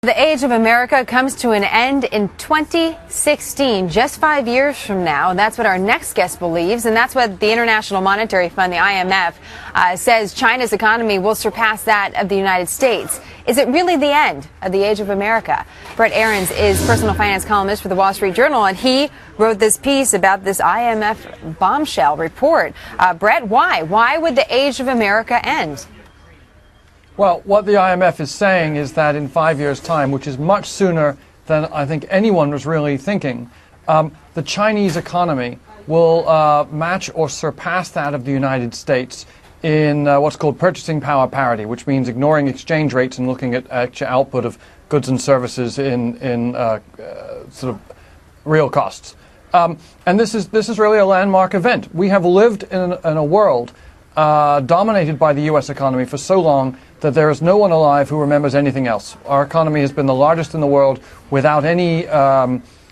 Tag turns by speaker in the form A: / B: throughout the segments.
A: The age of America comes to an end in 2016, just 5 years from now. That's what our next guest believes, and that's what the International Monetary Fund, the IMF, says China's economy will surpass that of the United States. Is it really the end of the age of America? Brett Ahrens is personal finance columnist for the Wall Street Journal, and he wrote this piece about this IMF bombshell report. Brett, why? Why would the age of America end?
B: Well, what the IMF is saying is that in 5 years' time, which is much sooner than I think anyone was really thinking, the Chinese economy will match or surpass that of the United States in what's called purchasing power parity, which means ignoring exchange rates and looking at actual output of goods and services in sort of real costs. And this is really a landmark event. We have lived in a world dominated by the U.S. economy for so long that there is no one alive who remembers anything else. Our economy has been the largest in the world without any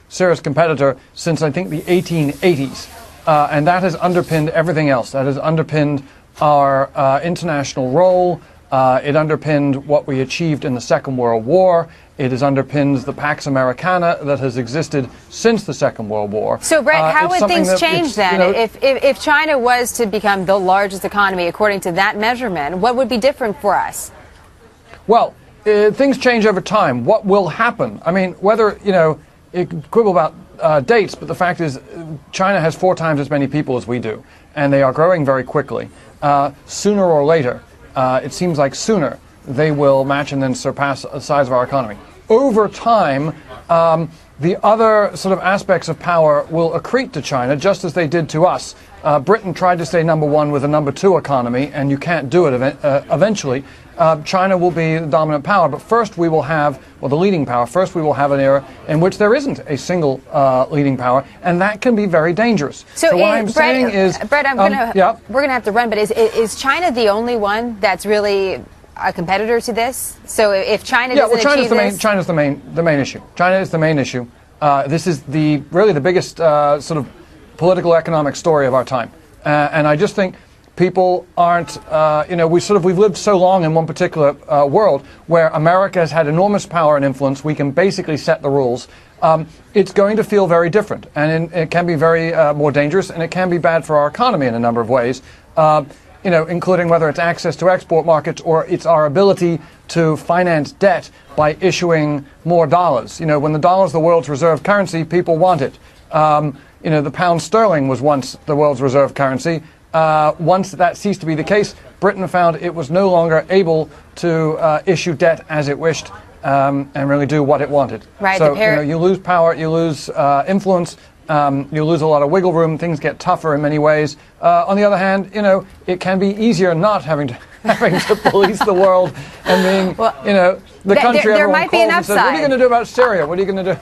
B: serious competitor since, I think, the 1880s. And that has underpinned everything else. That has underpinned our international role. It underpinned what we achieved in the Second World War. It has underpinned the Pax Americana that has existed since the Second World War.
A: So, Brett, how would things change then? You know, if China was to become the largest economy according to that measurement, what would be different for us?
B: Well, things change over time. What will happen? I mean, whether, you know, you can quibble about dates, but the fact is China has 4 times as many people as we do, and they are growing very quickly. Sooner or later, it seems like sooner, they will match and then surpass the size of our economy. Over time, the other sort of aspects of power will accrete to China, just as they did to us. Britain tried to stay #1 with a #2 economy, and you can't do it eventually. China will be the dominant power, but first we will have, well, the leading power. First we will have an era in which there isn't a single leading power, and that can be very dangerous.
A: So
B: what I'm saying is,
A: Brett, we're going to have to run, but is China the only one that's really a competitor to this? So if China doesn't achieve this...
B: China's the main issue. China is the main issue. This is really the biggest sort of political economic story of our time. And I just think people aren't, we've lived so long in one particular world where America has had enormous power and influence. We can basically set the rules. It's going to feel very different, and it can be very more dangerous, and it can be bad for our economy in a number of ways. Including whether it's access to export markets or it's our ability to finance debt by issuing more dollars. You know, when the dollar is the world's reserve currency, people want it. The pound sterling was once the world's reserve currency. Once that ceased to be the case, Britain found it was no longer able to issue debt as it wished and really do what it wanted.
A: Right,
B: so, you lose power, you lose influence. You lose a lot of wiggle room. Things get tougher in many ways. On the other hand, it can be easier not having to police the world and being, the country
A: there
B: everyone
A: might be
B: calls
A: an
B: and says,
A: upside.
B: what are you going to do about Syria? What are you going to do?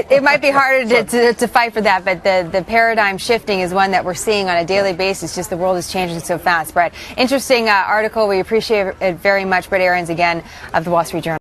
A: It might be harder to fight for that, but the paradigm shifting is one that we're seeing on a daily basis. Just the world is changing so fast, Brett. Interesting article. We appreciate it very much. Brett Ahrens, again, of the Wall Street Journal.